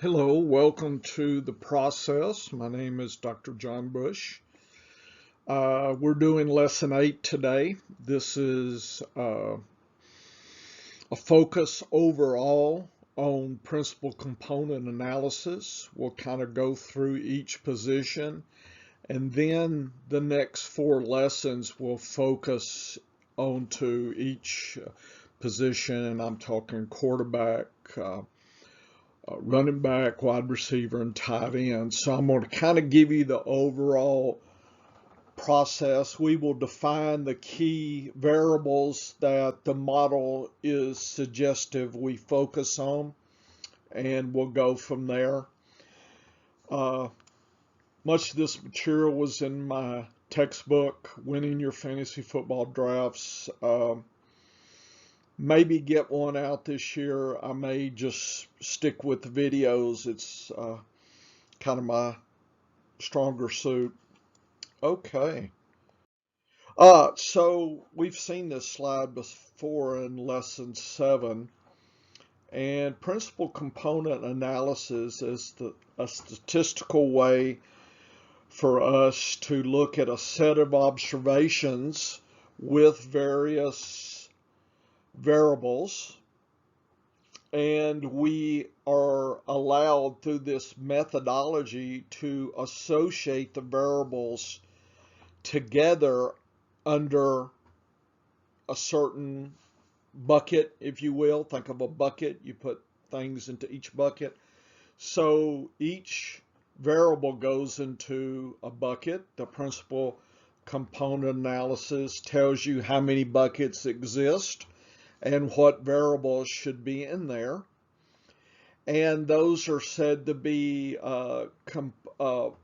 Hello, welcome to the process. My name is Dr. John Bush. We're doing lesson 8 today. This is a focus overall on principal component analysis. We'll kind of go through each position, and then the next 4 lessons will focus onto each position, and I'm talking quarterback, running back, wide receiver, and tight end. So I'm going to kind of give you the overall process. We will define the key variables that the model is suggestive we focus on, and we'll go from there. Much of this material was in my textbook, Winning Your Fantasy Football Drafts. Maybe get one out this year. I may just stick with the videos. It's kind of my stronger suit. Okay. So we've seen this slide before in lesson 7, and principal component analysis is a statistical way for us to look at a set of observations with various variables, and we are allowed through this methodology to associate the variables together under a certain bucket, if you will. Think of a bucket. You put things into each bucket. So each variable goes into a bucket. The principal component analysis tells you how many buckets exist and what variables should be in there. And those are said to be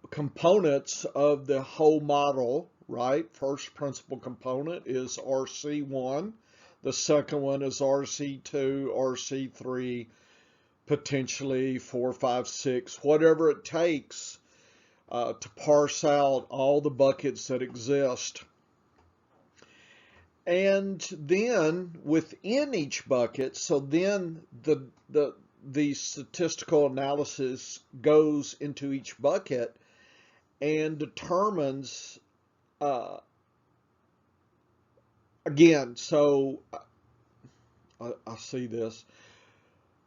components of the whole model, right? First principal component is RC1. The second one is RC2, RC3, potentially 4, 5, 6, whatever it takes to parse out all the buckets that exist. And then within each bucket, so then the statistical analysis goes into each bucket and determines, again, so I see this,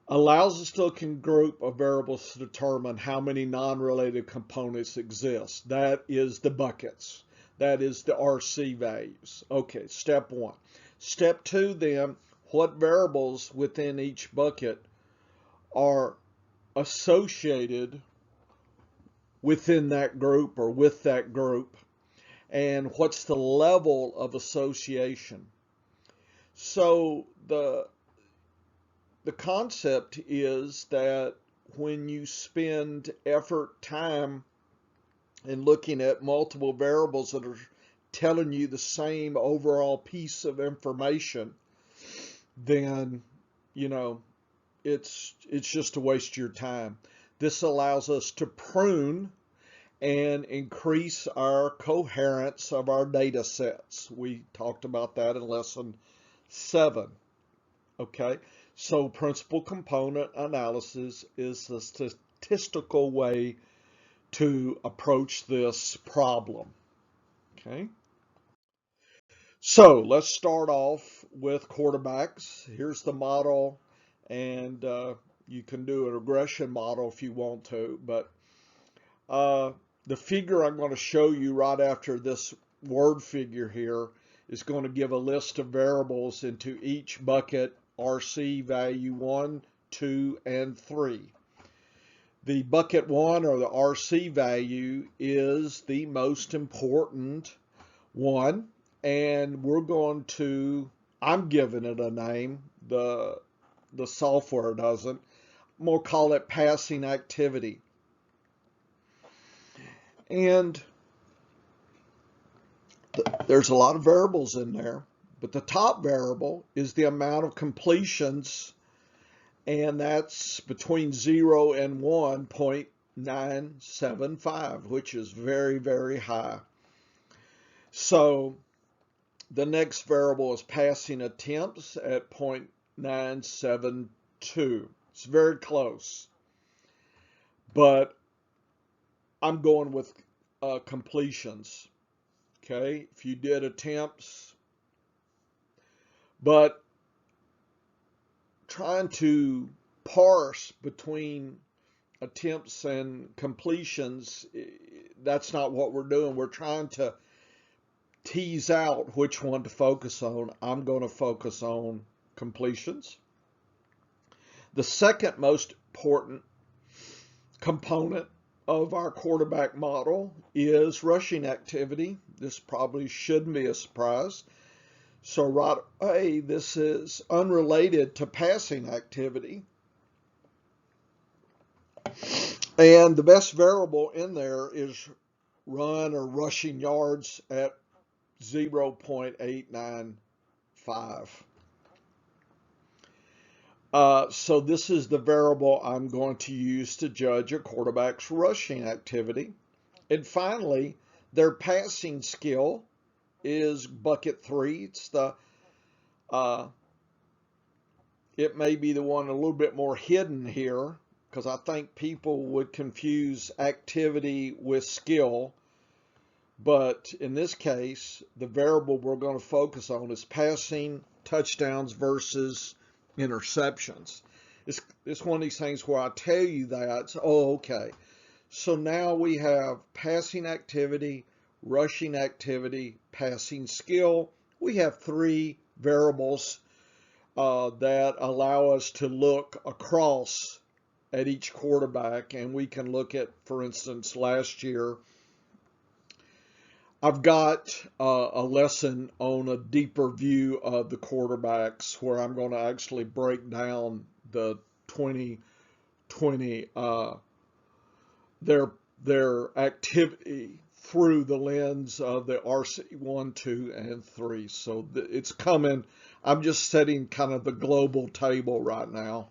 allows us to group of variables to determine how many non-related components exist. That is the buckets. That is the RC values. Okay, step 1. Step 2 then, what variables within each bucket are associated within that group or with that group, and what's the level of association. So the concept is that when you spend effort, time, and looking at multiple variables that are telling you the same overall piece of information, then, you know, it's just a waste of your time. This allows us to prune and increase our coherence of our data sets. We talked about that in lesson 7. Okay, so principal component analysis is the statistical way to approach this problem. Okay, so let's start off with quarterbacks. Here's the model, and you can do a regression model if you want to, but the figure I'm going to show you right after this word figure here is going to give a list of variables into each bucket, RC value 1, 2, and 3. The bucket 1, or the RC value, is the most important one, and we're going to, I'm giving it a name, the software doesn't. I'm going to call it passing activity. And there's a lot of variables in there, but the top variable is the amount of completions, and that's between 0 and 1.975, which is very, very high. So the next variable is passing attempts at 0.972. It's very close. but I'm going with completions. Okay, if you did attempts, but trying to parse between attempts and completions, that's not what we're doing. We're trying to tease out which one to focus on. I'm going to focus on completions. The second most important component of our quarterback model is rushing activity. This probably shouldn't be a surprise. So right away, this is unrelated to passing activity. And the best variable in there is run or rushing yards at 0.895. So this is the variable I'm going to use to judge a quarterback's rushing activity. And finally, their passing skill is bucket 3. It's it may be the one a little bit more hidden here, because I think people would confuse activity with skill. But in this case, the variable we're going to focus on is passing touchdowns versus interceptions. It's one of these things where I tell you that, oh, okay. So now we have passing activity, rushing activity, passing skill. We have 3 variables that allow us to look across at each quarterback, and we can look at, for instance, last year. I've got a lesson on a deeper view of the quarterbacks where I'm going to actually break down the 2020 their activity through the lens of the RC 1, 2, and 3. So it's coming. I'm just setting kind of the global table right now.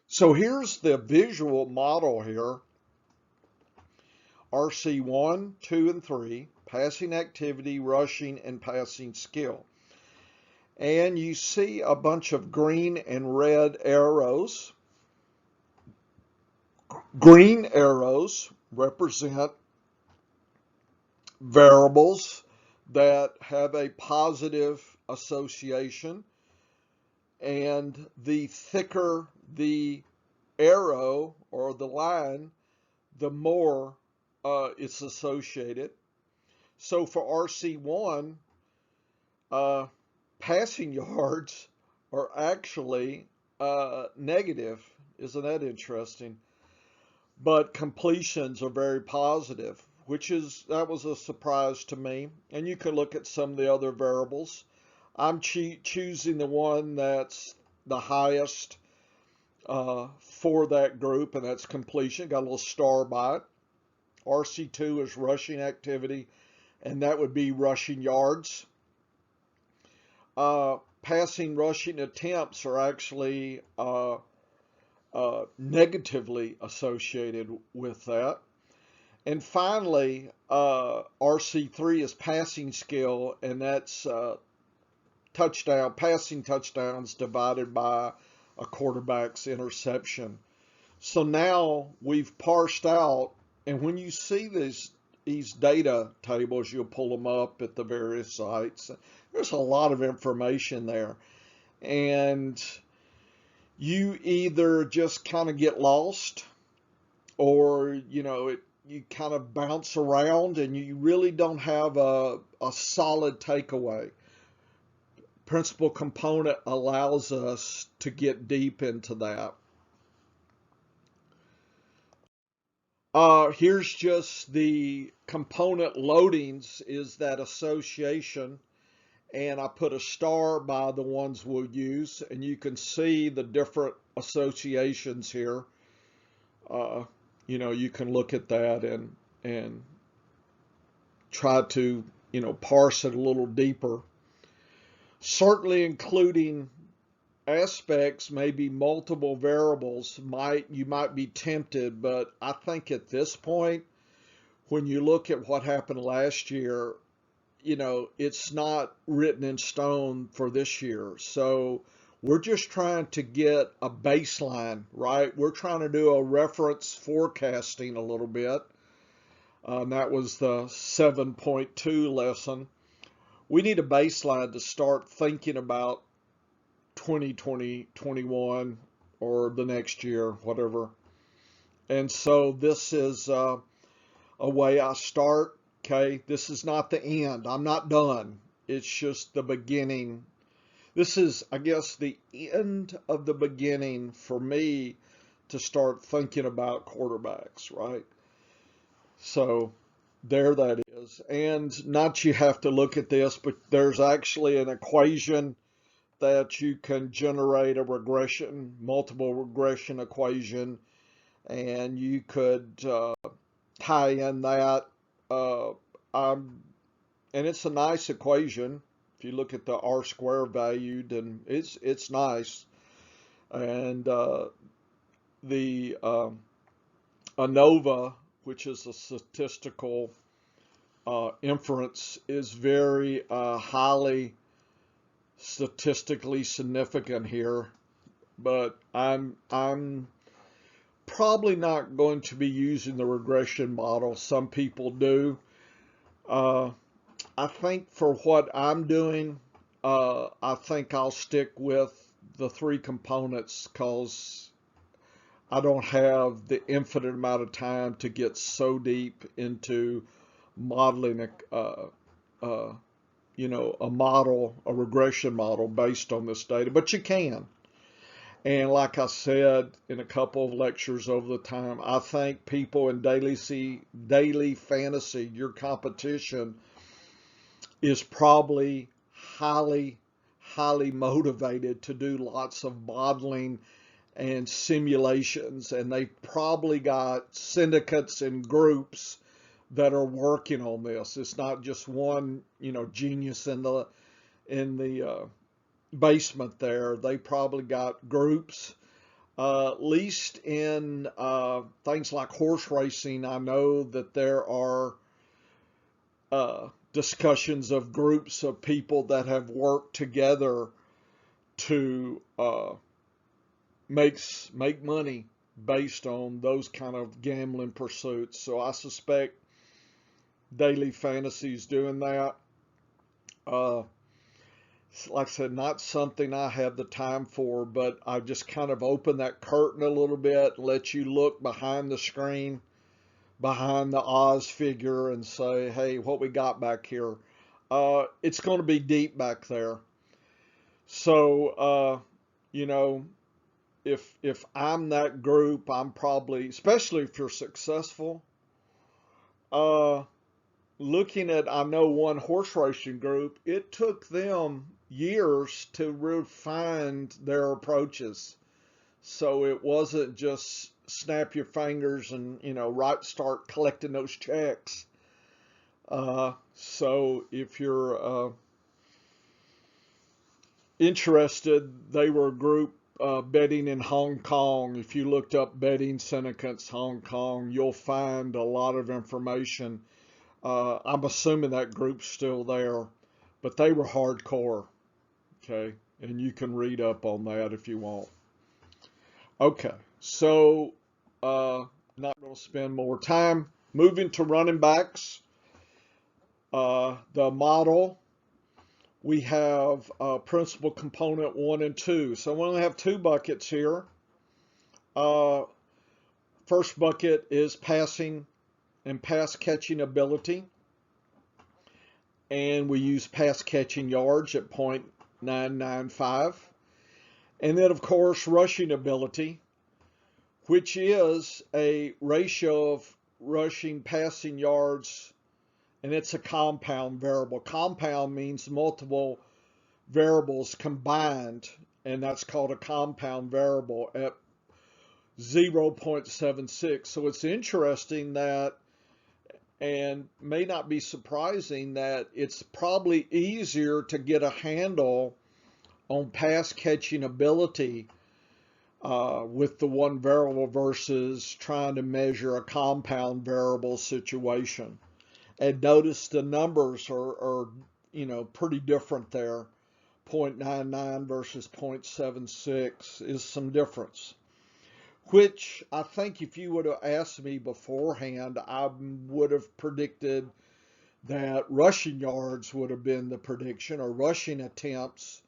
So here's the visual model here. RC 1, 2, and 3, passing activity, rushing, and passing skill. And you see a bunch of green and red arrows. Green arrows represent variables that have a positive association, and the thicker the arrow or the line, the more it's associated. So for RC1, passing yards are actually negative. Isn't that interesting? But completions are very positive, that was a surprise to me. And you can look at some of the other variables. I'm choosing the one that's the highest for that group, and that's completion. Got a little star by it. RC2 is rushing activity, and that would be rushing yards. Passing rushing attempts are actually negatively associated with that. And finally, RC3 is passing skill, and that's passing touchdowns divided by a quarterback's interception. So now we've parsed out, and when you see these data tables, you'll pull them up at the various sites. There's a lot of information there. And you either just kind of get lost, or, you kind of bounce around and you really don't have a solid takeaway. Principal component allows us to get deep into that. Here's just the component loadings, is that association, and I put a star by the ones we'll use, and you can see the different associations here. You can look at that and try to, parse it a little deeper. Certainly including aspects, maybe multiple variables, you might be tempted, but I think at this point, when you look at what happened last year, it's not written in stone for this year. So We're just trying to get a baseline, right? We're trying to do a reference forecasting a little bit. And that was the 7.2 lesson. We need a baseline to start thinking about 2020, 21, or the next year, whatever. And so this is a way I start. Okay, this is not the end. I'm not done. It's just the beginning. This is, I guess, the end of the beginning for me to start thinking about quarterbacks, right? So there that is. And not you have to look at this, but there's actually an equation that you can generate a regression, multiple regression equation, and you could tie in that. Uh, and it's a nice equation. If you look at the R square value, then it's nice. And the ANOVA, which is a statistical inference, is very highly statistically significant here. But I'm probably not going to be using the regression model. Some people do. I think for what I'm doing, I think I'll stick with the three components because I don't have the infinite amount of time to get so deep into modeling a model, a regression model based on this data, but you can. And like I said in a couple of lectures over the time, I think people in daily fantasy, your competition is probably highly motivated to do lots of modeling and simulations, and they probably got syndicates and groups that are working on this. It's not just one, genius in the basement there. They probably got groups. At least in things like horse racing, I know that there are discussions of groups of people that have worked together to make money based on those kind of gambling pursuits. So I suspect daily fantasy is doing that. Like I said, not something I have the time for, but I just kind of open that curtain a little bit, let you look behind the screen, behind the Oz figure, and say, hey, what we got back here? It's going to be deep back there. So, if I'm that group, I'm probably, especially if you're successful, looking at, I know one horse racing group, it took them years to refine their approaches. So it wasn't just snap your fingers and, start collecting those checks. So if you're interested, they were a group betting in Hong Kong. If you looked up betting syndicates Hong Kong, you'll find a lot of information. I'm assuming that group's still there, but they were hardcore. Okay, and you can read up on that if you want. Okay, so not going to spend more time. Moving to running backs. The model, we have principal component 1 and 2. So we only have 2 buckets here. First bucket is passing and pass catching ability. And we use pass catching yards at 0.995. And then, of course, rushing ability, which is a ratio of rushing passing yards, and it's a compound variable. Compound means multiple variables combined, and that's called a compound variable at 0.76. So it's interesting that, and may not be surprising, that it's probably easier to get a handle on pass catching ability with the one variable versus trying to measure a compound variable situation. And notice the numbers are pretty different there. 0.99 versus 0.76 is some difference. Which I think if you would have asked me beforehand, I would have predicted that rushing yards would have been the prediction, or rushing attempts.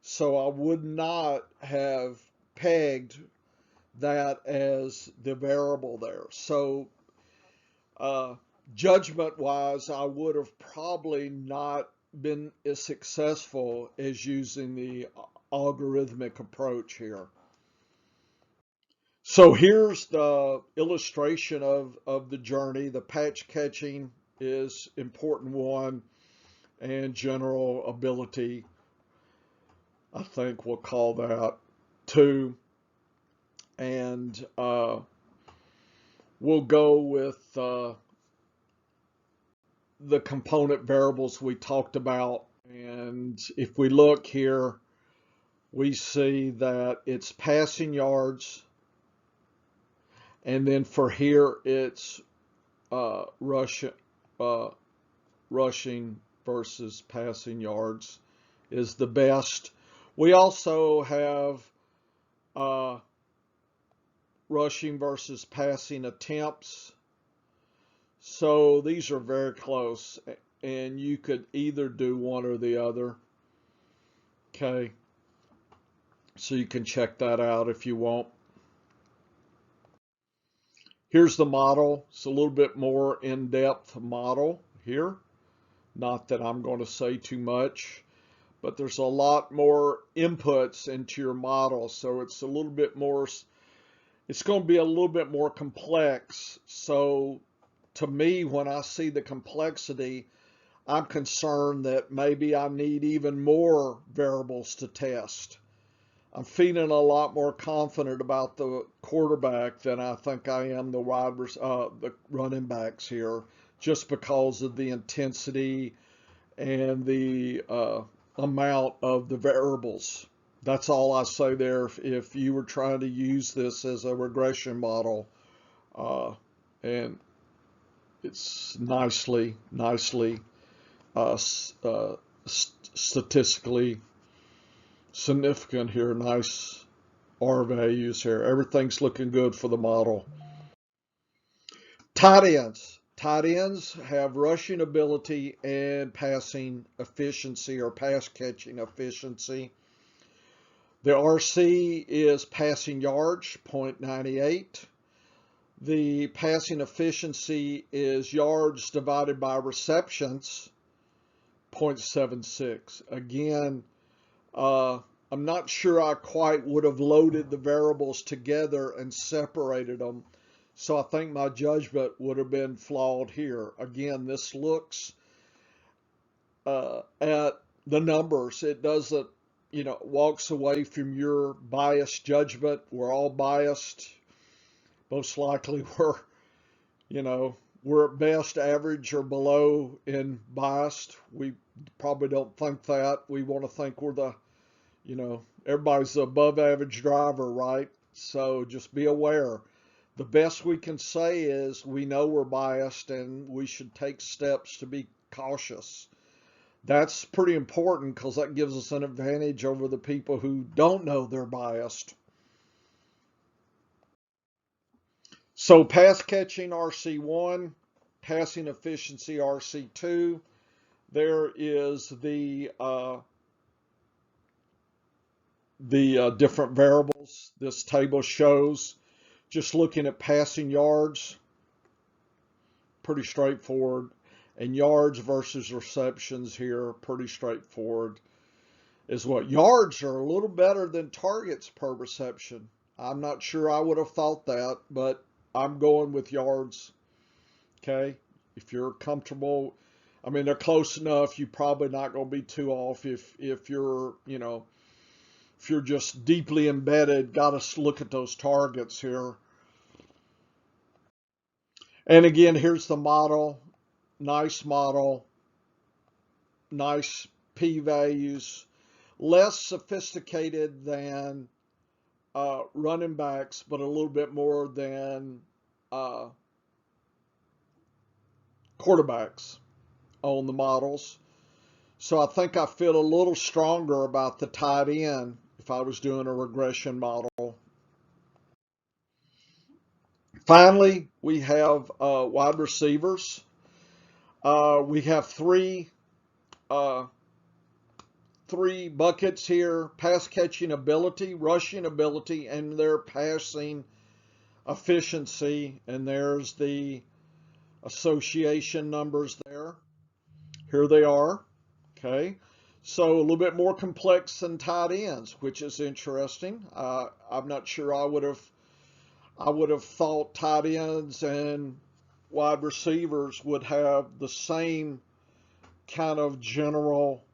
So I would not have pegged that as the variable there. So judgment wise, I would have probably not been as successful as using the algorithmic approach here. So here's the illustration of the journey. The patch catching is important one, and general ability, I think we'll call that 2. And we'll go with the component variables we talked about. And if we look here, we see that it's passing yards. And then for here, it's rushing versus passing yards is the best. We also have rushing versus passing attempts. So these are very close, and you could either do one or the other. Okay, so you can check that out if you want. Here's the model. It's a little bit more in-depth model here. Not that I'm going to say too much, but there's a lot more inputs into your model, so it's a little bit more, it's going to be a little bit more complex. So to me, when I see the complexity, I'm concerned that maybe I need even more variables to test. I'm feeling a lot more confident about the quarterback than I think I am the running backs here, just because of the intensity and the amount of the variables. That's all I say there. If you were trying to use this as a regression model, and it's nicely statistically significant here. Nice R values here. Everything's looking good for the model. Tight ends. Tight ends have rushing ability and passing efficiency, or pass catching efficiency. The RC is passing yards, 0.98. The passing efficiency is yards divided by receptions, 0.76. Again, I'm not sure I quite would have loaded the variables together and separated them. So I think my judgment would have been flawed here. Again, this looks at the numbers. It doesn't, walks away from your biased judgment. We're all biased. Most likely we're at best average or below in biased. We probably don't think that. We want to think we're the, everybody's the above average driver, right? So just be aware. The best we can say is we know we're biased and we should take steps to be cautious. That's pretty important because that gives us an advantage over the people who don't know they're biased. So pass catching RC1, passing efficiency RC2. There is the different variables this table shows. Just looking at passing yards, pretty straightforward. And yards versus receptions here, pretty straightforward as well. Yards are a little better than targets per reception. I'm not sure I would have thought that, but I'm going with yards. Okay, if you're comfortable, I mean, they're close enough. You're probably not going to be too off if you're, if you're just deeply embedded, got to look at those targets here. And again, here's the model. Nice model. Nice p-values. Less sophisticated than running backs, but a little bit more than quarterbacks on the models. So I think I feel a little stronger about the tight end if I was doing a regression model. Finally, we have wide receivers. We have uh, three buckets here: pass catching ability, rushing ability, and their passing efficiency. And there's the association numbers there. Here they are. Okay. So a little bit more complex than tight ends, which is interesting. I'm not sure I would have thought tight ends and wide receivers would have the same kind of general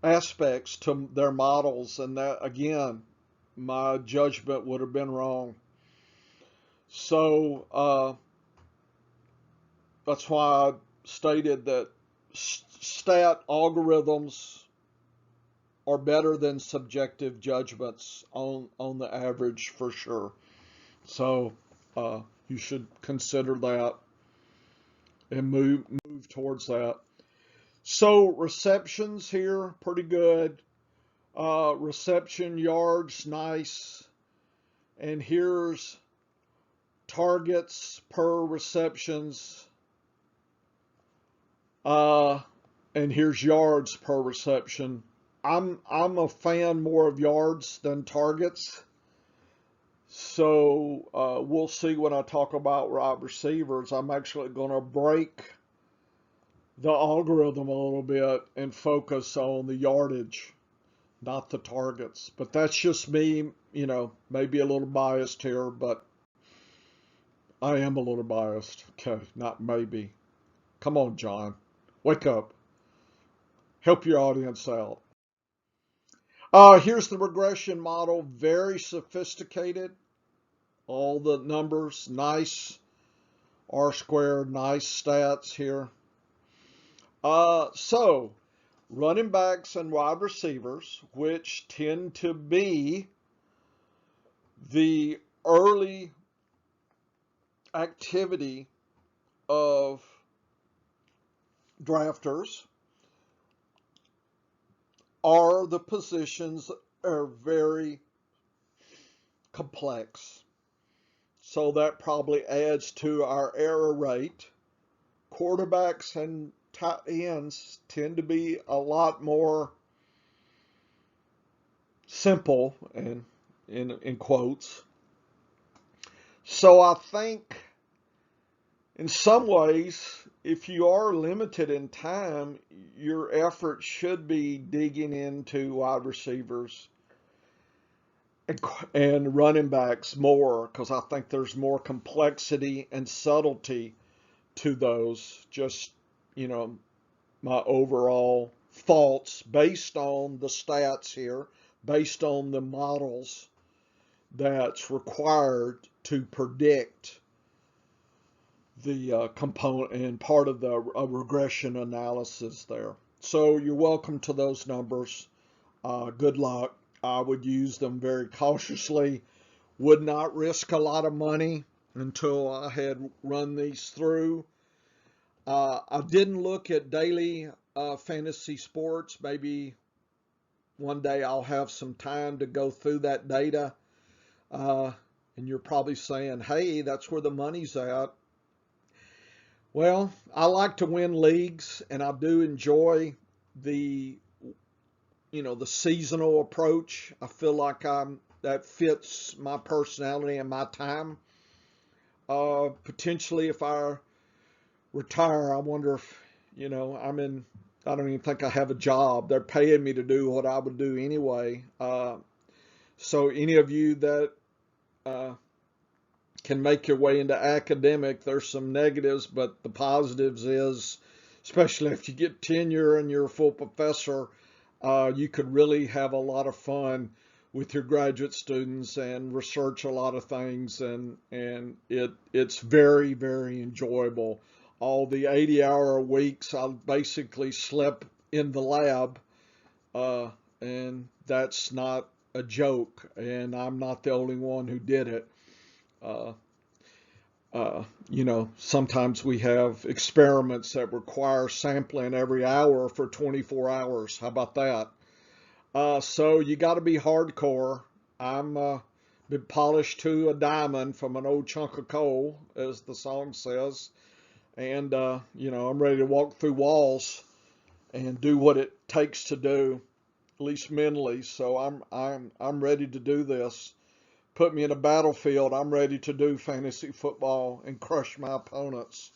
aspects to their models, and that again, my judgment would have been wrong. So that's why I stated that stat algorithms are better than subjective judgments on the average for sure. So you should consider that and move towards that. So receptions here, pretty good. Reception yards, nice. And here's targets per receptions. And here's yards per reception. I'm a fan more of yards than targets. So we'll see when I talk about wide receivers. I'm actually going to break the algorithm a little bit and focus on the yardage, not the targets. But that's just me, maybe a little biased here, but I am a little biased. Okay, not maybe. Come on, John. Wake up. Help your audience out. Here's the regression model. Very sophisticated. All the numbers, nice. R squared, nice stats here. So, running backs and wide receivers, which tend to be the early activity of drafters, are the positions that are very complex. So that probably adds to our error rate. Quarterbacks and tight ends tend to be a lot more simple, and in quotes. So I think in some ways, if you are limited in time, your effort should be digging into wide receivers and running backs more, because I think there's more complexity and subtlety to those. Just, my overall thoughts based on the stats here, based on the models that's required to predict the component and part of the regression analysis there. So you're welcome to those numbers. Good luck. I would use them very cautiously. Would not risk a lot of money until I had run these through. I didn't look at daily fantasy sports. Maybe one day I'll have some time to go through that data. And you're probably saying, hey, that's where the money's at. Well, I like to win leagues, and I do enjoy the the seasonal approach. I feel like that fits my personality and my time. Potentially, if I retire, I wonder if I don't even think I have a job. They're paying me to do what I would do anyway. So any of you that can make your way into academic, there's some negatives, but the positives is, especially if you get tenure and you're a full professor, you could really have a lot of fun with your graduate students and research a lot of things, and it's very, very enjoyable. All the 80-hour weeks, I basically slept in the lab, and that's not a joke, and I'm not the only one who did it. Sometimes we have experiments that require sampling every hour for 24 hours. How about that? So you got to be hardcore. I'm been polished to a diamond from an old chunk of coal, as the song says, and I'm ready to walk through walls and do what it takes to do, at least mentally. So I'm ready to do this. Put me in a battlefield. I'm ready to do fantasy football and crush my opponents.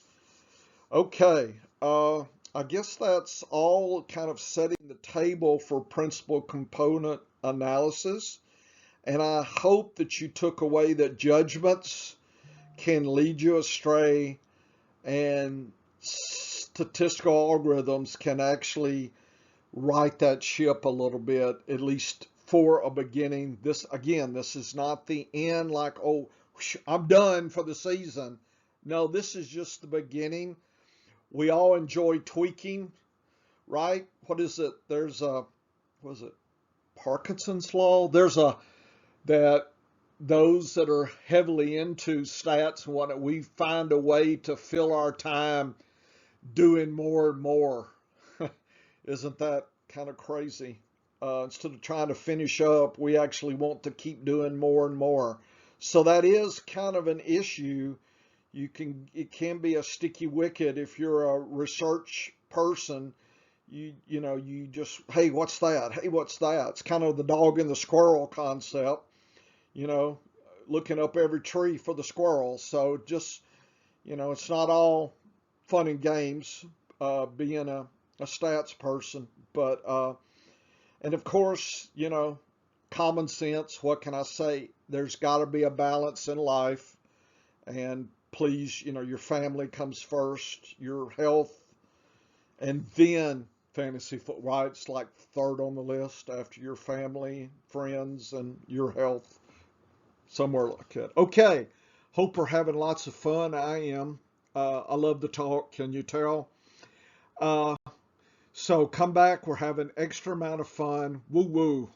Okay, I guess that's all kind of setting the table for principal component analysis. And I hope that you took away that judgments can lead you astray and statistical algorithms can actually right that ship a little bit, at least for a beginning. This is not the end, like, oh, I'm done for the season. No, this is just the beginning. We all enjoy tweaking, right? What is it? There's a, what is it? Parkinson's law? That those that are heavily into stats and whatnot, we find a way to fill our time doing more and more. Isn't that kind of crazy? Instead of trying to finish up, we actually want to keep doing more and more. So that is kind of an issue. It can be a sticky wicket if you're a research person. You just, hey, what's that? Hey, what's that? It's kind of the dog and the squirrel concept. Looking up every tree for the squirrel. So just, it's not all fun and games being a stats person. But, and of course, common sense, what can I say? There's got to be a balance in life. And please, your family comes first, your health, and then fantasy football, right? It's like third on the list after your family, friends, and your health. Somewhere like that. Okay. Hope we're having lots of fun. I am. I love to talk. Can you tell? So come back. We're having extra amount of fun. Woo woo.